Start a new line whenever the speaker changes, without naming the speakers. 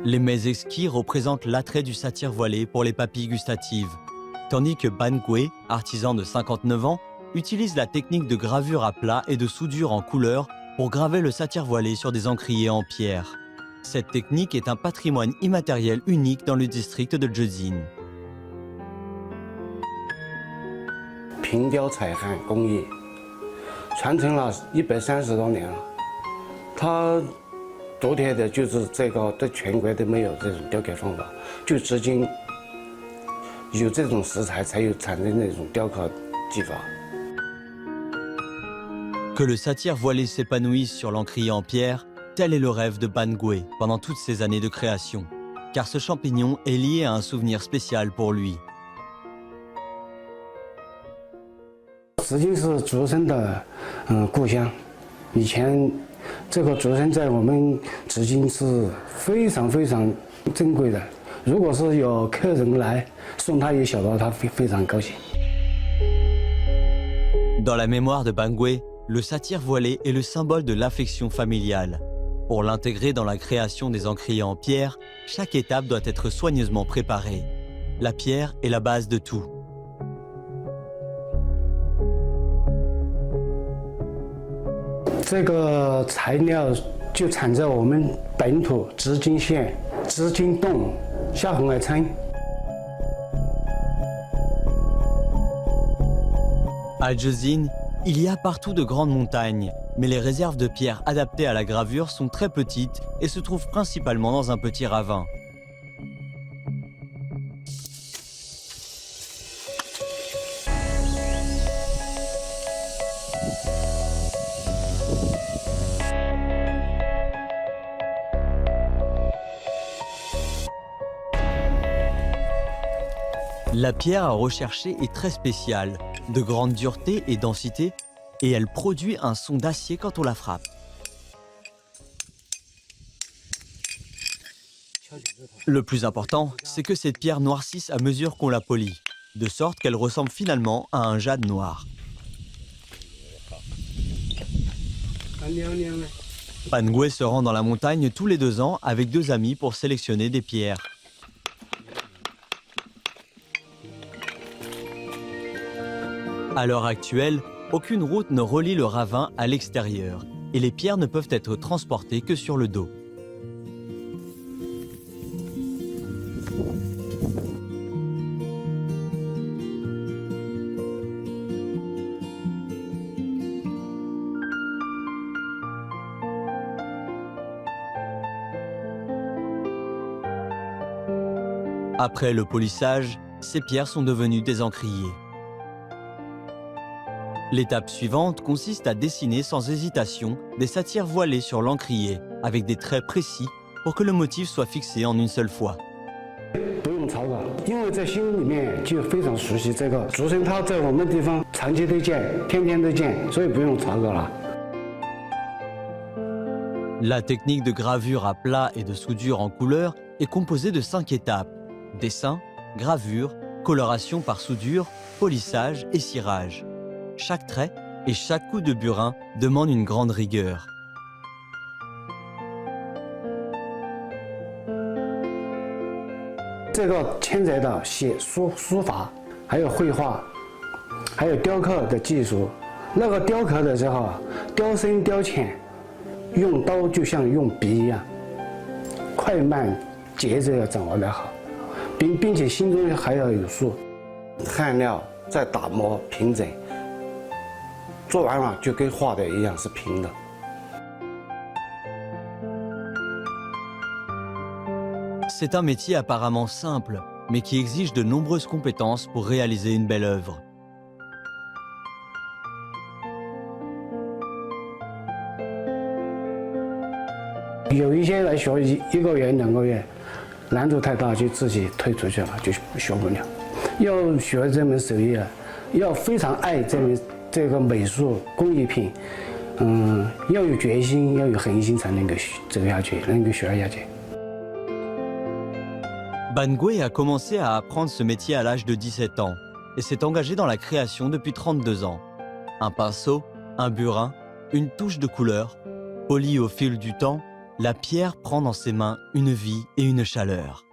Les mets exquis représentent l'attrait du satyre voilé pour les papilles gustatives, tandis que Ban Gwe, artisan de 59 ans, utilise la technique de gravure à plat et de soudure en couleur pour graver le satyre voilé sur des encriers en pierre. Cette technique est un patrimoine immatériel unique dans le district de Zhezin.
平雕彩焊工艺传承了130多年了，它独特的就是这个，在全国都没有这种雕刻方法，就至今有这种食材才有产生那种雕刻技法。
Que le satyre voilé s'épanouisse sur l'encrier en pierre, tel est le rêve de Ban Gwe pendant toutes ces années de création, car ce champignon est lié à un souvenir spécial pour lui.
石金是竹笙的故乡，以前这个竹笙在我们紫金是非常非常珍贵的。如果是有客人来送他一小包，他会非常高兴。
Dans la mémoire de Ban Gwe, le satyre voilé est le symbole de l'affection familiale. Pour l'intégrer dans la création des encriers en pierre, chaque étape doit être soigneusement préparée. La pierre est la base de tout.
这个材料就产在我们本土紫金县紫金洞下红海村。
À Zhezin, il y a partout de grandes montagnes, mais les réserves de pierres adaptées à la gravure sont très petites et se trouvent principalement dans un petit ravin. La pierre à rechercher est très spéciale, de grande dureté et densité, et elle produit un son d'acier quand on la frappe. Le plus important, c'est que cette pierre noircisse à mesure qu'on la polit, de sorte qu'elle ressemble finalement à un jade noir. Ban Gwe se rend dans la montagne tous les 2 ans avec 2 amis pour sélectionner des pierres. À l'heure actuelle, aucune route ne relie le ravin à l'extérieur et les pierres ne peuvent être transportées que sur le dos. Après le polissage, ces pierres sont devenues des encriers. L'étape suivante consiste à dessiner sans hésitation des satyres voilés sur l'encrier avec des traits précis pour que le motif soit fixé en une seule fois.
不用草稿，因为在心里面就非常熟悉这个竹笙，它在我们地方长期都见，天天都见，所以不用草稿了。
La technique de gravure à plat et de soudure en couleur est composée de 5 étapes: dessin, gravure, coloration par soudure, polissage et cirage. Chaque trait et chaque coup de burin demande une grande rigueur.
这个牵扯到写书法，还有绘画，还有雕刻的技术。那个雕刻的时候，雕深雕浅，用刀就像用笔一样，快慢节奏要掌握得好，并且心中还要有数。焊料再打磨平整，做完了就跟画的一样是平的。
C'est un métier apparemment simple, mais qui exige de nombreuses compétences pour réaliser une belle œuvre.
有一些来学1个月、2个月，难度太大就自己退出去了，就学不了。要学这门手艺啊，要非常爱这个美术工艺品，要有决心，要有恒心才能够走下去，能够学下去。
Ban Gwe a commencé à apprendre ce métier à l'âge de 17 ans et s'est engagé dans la création depuis 32 ans. Un pinceau, un burin, une touche de couleur, polis au fil du temps, la pierre prend dans ses mains une vie et une chaleur.